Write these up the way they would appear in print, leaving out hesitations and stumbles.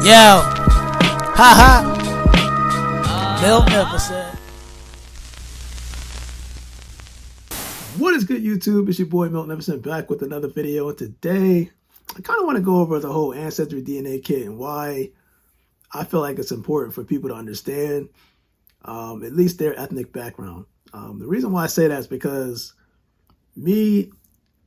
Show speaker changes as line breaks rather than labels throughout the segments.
Yo, haha, Magnificent.
What is good, YouTube? It's your boy Magnificent back with another video. And today, I kind of want to go over the whole Ancestry DNA kit and why I feel like it's important for people to understand at least their ethnic background. The reason why I say that is because me,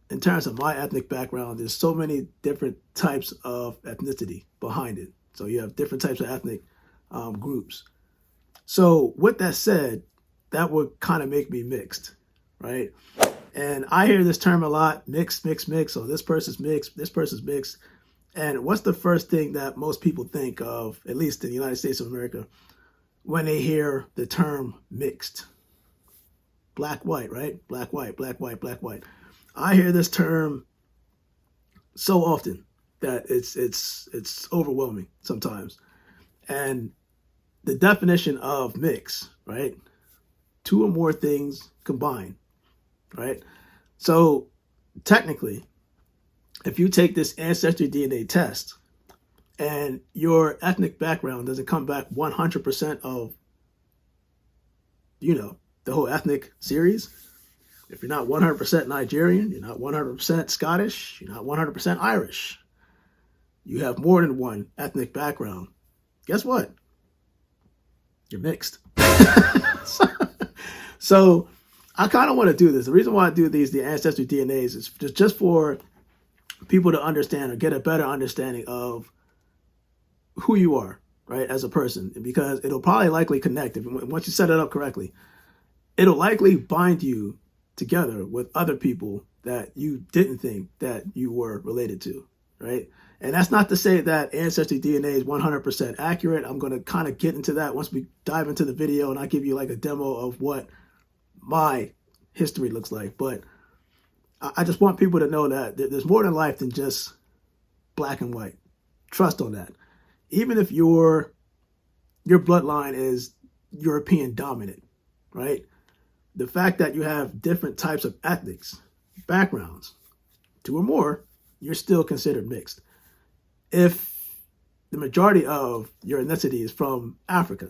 in terms of my ethnic background, there's so many different types of ethnicity behind it. So you have different types of ethnic groups. So with that said, that would kind of make me mixed, right? And I hear this term a lot, mixed, mixed, mixed. So this person's mixed, this person's mixed. And what's the first thing that most people think of, at least in the United States of America, when they hear the term mixed? Black, white, right? Black, white, black, white, black, white. I hear this term so often that it's overwhelming sometimes. And the definition of mix, right? Two or more things combined, right? So technically, if you take this Ancestry DNA test and your ethnic background doesn't come back 100% of, the whole ethnic series, if you're not 100% Nigerian, you're not 100% Scottish, you're not 100% Irish, you have more than one ethnic background, guess what? You're mixed. So I kind of want to do this. The reason why I do the Ancestry DNAs is just for people to understand or get a better understanding of who you are, right, as a person, because it'll probably likely connect. Once you set it up correctly, it'll likely bind you together with other people that you didn't think that you were related to, right? And that's not to say that Ancestry DNA is 100% accurate. I'm going to kind of get into that once we dive into the video and I give you like a demo of what my history looks like. But I just want people to know that there's more than life than just black and white. Trust on that. Even if your bloodline is European dominant, right? The fact that you have different types of ethnics, backgrounds, two or more, you're still considered mixed. If the majority of your ethnicity is from Africa,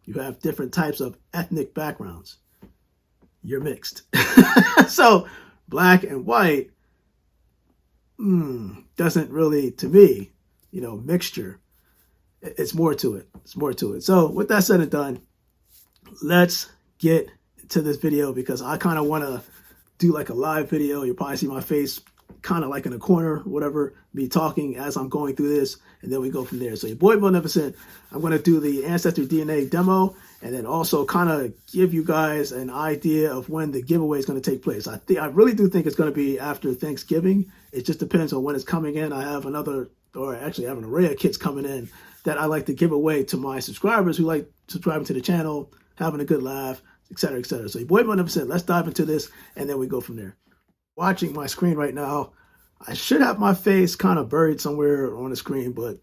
you have different types of ethnic backgrounds, you're mixed. So black and white doesn't really, to me, mixture. It's more to it. It's more to it. So with that said and done, let's get to this video because I kind of want to do like a live video. You'll probably see my face kind of like in a corner, whatever, me talking as I'm going through this, and then we go from there. So your boy Magnificent, I'm going to do the Ancestry DNA demo and then also kind of give you guys an idea of when the giveaway is going to take place. I really do think it's going to be after Thanksgiving. It just depends on when it's coming in. I have an array of kits coming in that I like to give away to my subscribers who like subscribing to the channel, having a good laugh, etc., etc. So your boy Magnificent, let's dive into this, and then we go from there. Watching my screen right now, I should have my face kind of buried somewhere on the screen, but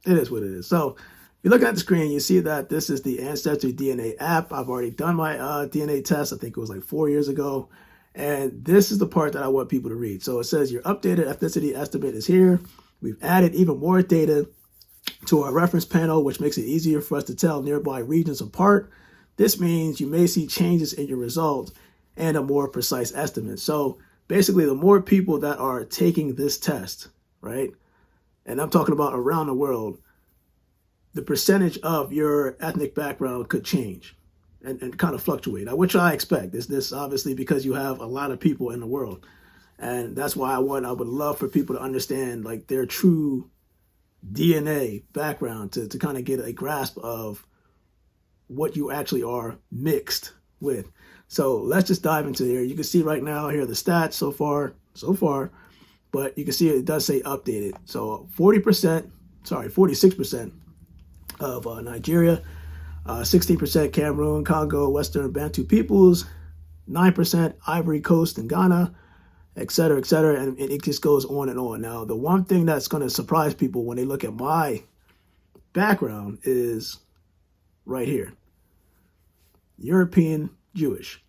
it is what it is. So if you look at the screen, you see that this is the Ancestry DNA app. I've already done my DNA test. I think it was like 4 years ago. And this is the part that I want people to read. So it says your updated ethnicity estimate is here. We've added even more data to our reference panel, which makes it easier for us to tell nearby regions apart. This means you may see changes in your results and a more precise estimate. So basically, the more people that are taking this test, right, and I'm talking about around the world, the percentage of your ethnic background could change and kind of fluctuate, which I expect. This obviously because you have a lot of people in the world. And that's why I would love for people to understand like their true DNA background to kind of get a grasp of what you actually are mixed with. So let's just dive into here. You can see right now here the stats so far, but you can see it does say updated. So 46% of Nigeria, 16% Cameroon, Congo, Western Bantu peoples, 9% Ivory Coast and Ghana, etc., etc., and it just goes on and on. Now, the one thing that's going to surprise people when they look at my background is right here. European Jewish.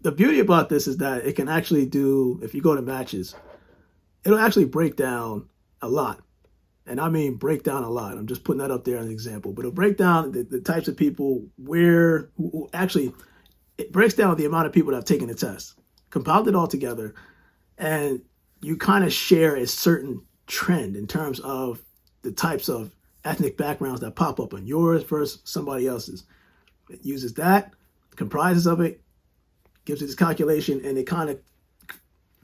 the beauty about this is that it can actually do, if you go to matches, it'll actually break down a lot. And I mean break down a lot. I'm just putting that up there as an example. But it'll break down the types of people who actually, it breaks down the amount of people that have taken the test, compiled it all together, and you kind of share a certain trend in terms of the types of ethnic backgrounds that pop up on yours versus somebody else's. It uses that, comprises of it, gives you this calculation, and it kind of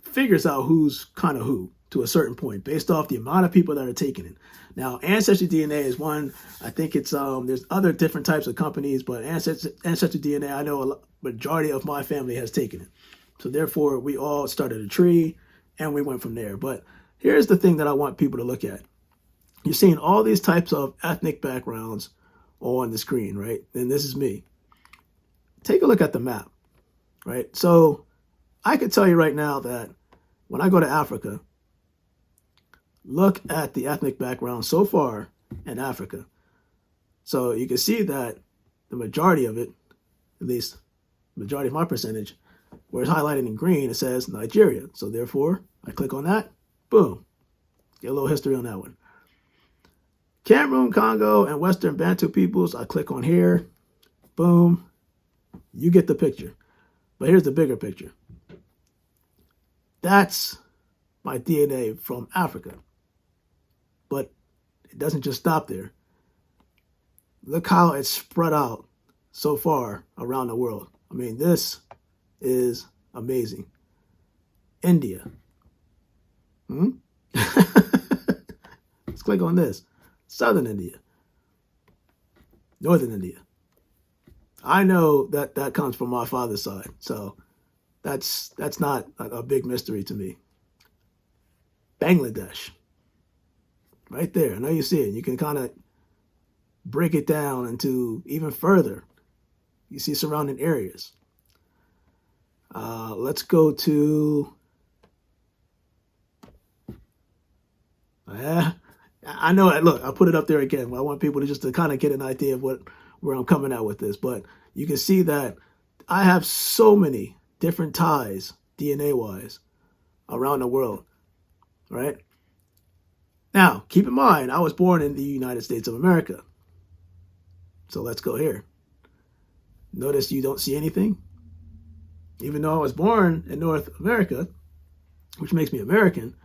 figures out who's kind of who to a certain point based off the amount of people that are taking it. Now, Ancestry DNA is one. I think it's there's other different types of companies, but Ancestry DNA, I know a majority of my family has taken it. So therefore, we all started a tree, and we went from there. But here's the thing that I want people to look at. You're seeing all these types of ethnic backgrounds on the screen, right? And this is me. Take a look at the map, right? So I could tell you right now that when I go to Africa, look at the ethnic background so far in Africa. So you can see that the majority of it, at least the majority of my percentage, where it's highlighted in green, it says Nigeria. So therefore, I click on that, boom, get a little history on that one. Cameroon, Congo, and Western Bantu peoples, I click on here, boom, you get the picture. But here's the bigger picture. That's my DNA from Africa. But it doesn't just stop there. Look how it's spread out so far around the world. I mean, this is amazing. India. Let's click on this. Southern India. Northern India. I know that that comes from my father's side. So that's not a big mystery to me. Bangladesh. Right there. I know you see it. You can kind of break it down into even further. You see surrounding areas. Let's go to... I know, look, I put it up there again. I want people to just to kind of get an idea of where I'm coming at with this. But you can see that I have so many different ties, DNA-wise, around the world, right? Now, keep in mind, I was born in the United States of America. So let's go here. Notice you don't see anything. Even though I was born in North America, which makes me American,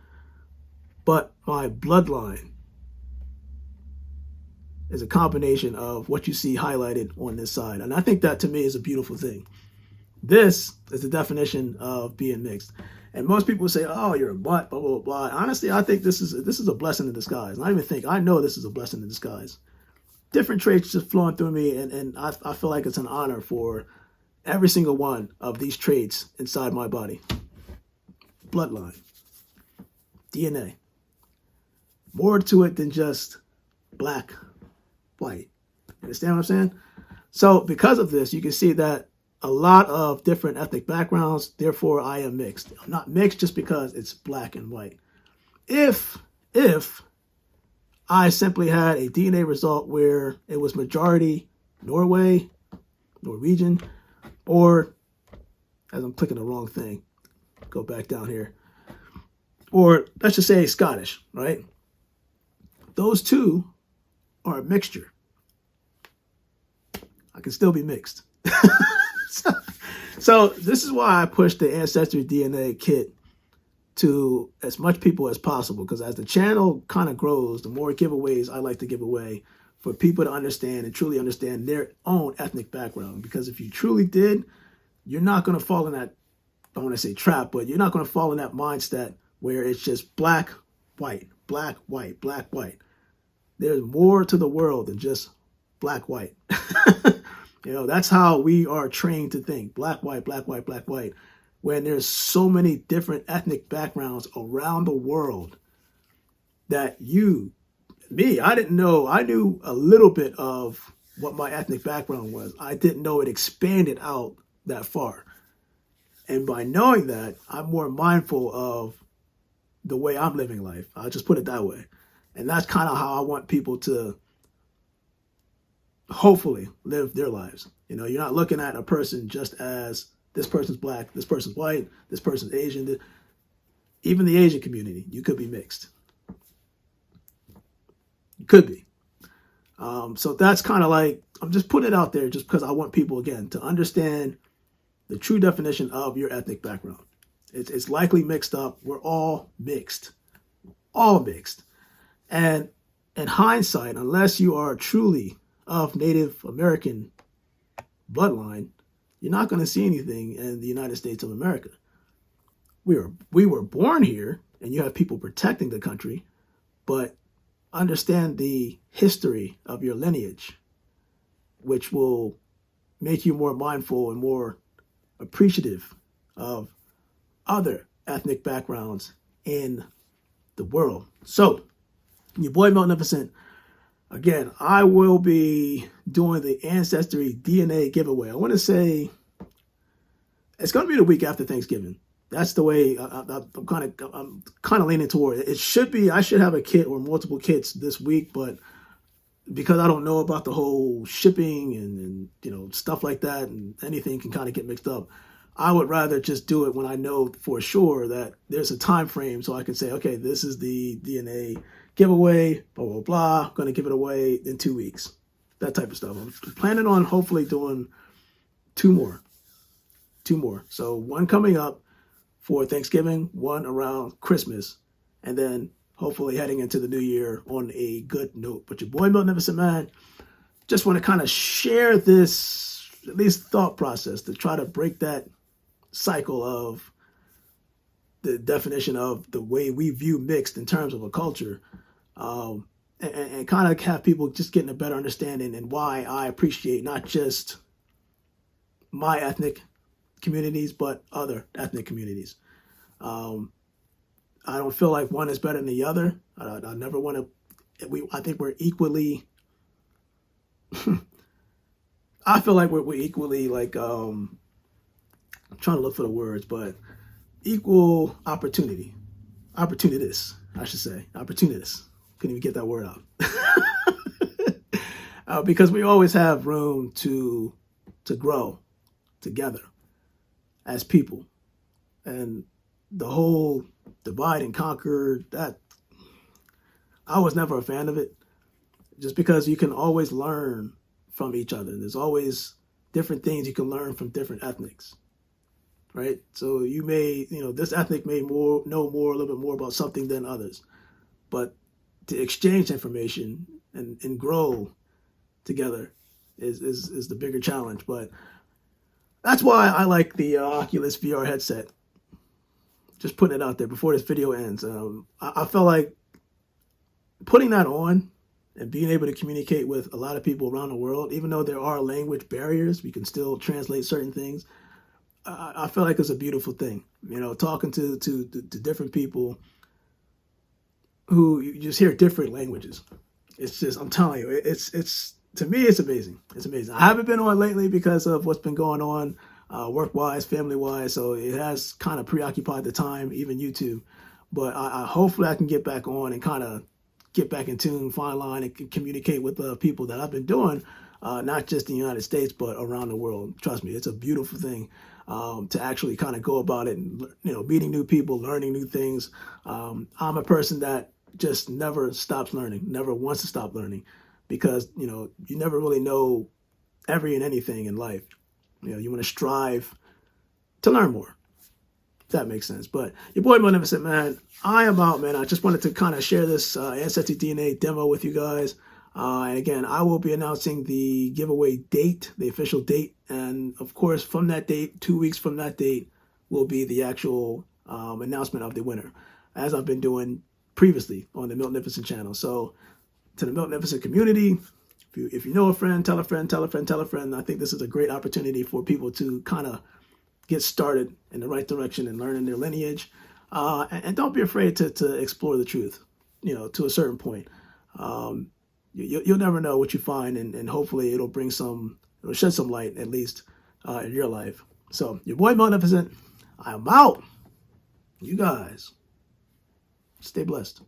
but my bloodline is a combination of what you see highlighted on this side. And I think that to me is a beautiful thing. This is the definition of being mixed. And most people say, oh, you're a butt, blah, blah, blah. Honestly, I think this is a blessing in disguise. And I know this is a blessing in disguise. Different traits just flowing through me, and I feel like it's an honor for every single one of these traits inside my body. Bloodline. DNA. More to it than just black, white. Understand what I'm saying? So because of this, you can see that a lot of different ethnic backgrounds, therefore I am mixed. I'm not mixed just because it's black and white. If I simply had a DNA result where it was majority Norway, Norwegian, or, as I'm clicking the wrong thing, go back down here, or let's just say Scottish, right? Those two are a mixture. I can still be mixed. So this is why I push the Ancestry DNA kit to as much people as possible, because as the channel kind of grows, the more giveaways I like to give away for people to understand and truly understand their own ethnic background. Because if you truly did, you're not going to fall in that, I don't want to say trap, but you're not going to fall in that mindset where it's just black, white, black, white, black, white. There's more to the world than just black, white. You know, that's how we are trained to think. Black, white, black, white, black, white. When there's so many different ethnic backgrounds around the world that I didn't know. I knew a little bit of what my ethnic background was. I didn't know it expanded out that far. And by knowing that, I'm more mindful of the way I'm living life. I'll just put it that way. And that's kind of how I want people to hopefully live their lives. You know, you're not looking at a person just as this person's black, this person's white, this person's Asian. Even the Asian community, you could be mixed. You could be. So that's kind of like, I'm just putting it out there just because I want people, again, to understand the true definition of your ethnic background. It's likely mixed up. We're all mixed. All mixed. And in hindsight, unless you are truly of Native American bloodline, you're not going to see anything in the United States of America. We were born here, and you have people protecting the country, but understand the history of your lineage, which will make you more mindful and more appreciative of other ethnic backgrounds in the world. So, your boy Magnificent, again, I will be doing the Ancestry DNA giveaway. I want to say it's going to be the week after Thanksgiving. That's the way I'm kind of leaning toward it. It should be. I should have a kit or multiple kits this week, but because I don't know about the whole shipping and stuff like that, and anything can kind of get mixed up, I would rather just do it when I know for sure that there's a time frame, so I can say, okay, this is the DNA giveaway, blah blah blah. I'm going to give it away in 2 weeks. That type of stuff. I'm planning on hopefully doing two more. So one coming up for Thanksgiving, one around Christmas, and then hopefully heading into the new year on a good note. But your boy Magnificent Man, just want to kind of share this, at least thought process, to try to break that cycle of the definition of the way we view mixed in terms of a culture, and kind of have people just getting a better understanding and why I appreciate not just my ethnic communities, but other ethnic communities. I don't feel like one is better than the other. I never want to. I think we're equally. I feel like we're equally like. I'm trying to look for the words, but equal opportunity, opportunists, I should say, opportunists. Couldn't even get that word out. Because we always have room to grow together as people, and the whole divide and conquer, that I was never a fan of it, just because you can always learn from each other. There's always different things you can learn from different ethnics, right? So you may, this ethnic may know more, a little bit more about something than others, but to exchange information and grow together is the bigger challenge. But that's why I like the Oculus VR headset. Just putting it out there before this video ends. I felt like putting that on and being able to communicate with a lot of people around the world, even though there are language barriers, we can still translate certain things. I feel like it's a beautiful thing, talking to different people who you just hear different languages. It's just, I'm telling you, it's to me, it's amazing. It's amazing. I haven't been on lately because of what's been going on work-wise, family-wise, so it has kind of preoccupied the time, even YouTube. But I hopefully I can get back on and kind of get back in tune, fine line, and communicate with the people that I've been doing, not just in the United States, but around the world. Trust me, it's a beautiful thing to actually kind of go about it and, meeting new people, learning new things. I'm a person that just never stops learning, never wants to stop learning, because, you never really know every and anything in life. You want to strive to learn more, if that makes sense. But your boy Magnificent Man, I am out, man. I just wanted to kind of share this Ancestry DNA demo with you guys. And again, I will be announcing the giveaway date, the official date. And of course, from that date, 2 weeks from that date, will be the actual announcement of the winner, as I've been doing previously on the Magnificent channel. So to the Magnificent community, if you know a friend, tell a friend, tell a friend, tell a friend. I think this is a great opportunity for people to kind of get started in the right direction and learning their lineage. And don't be afraid to explore the truth, to a certain point. You'll never know what you find, and hopefully it'll shed some light, at least, in your life. So your boy Magnificent, I'm out. You guys, stay blessed.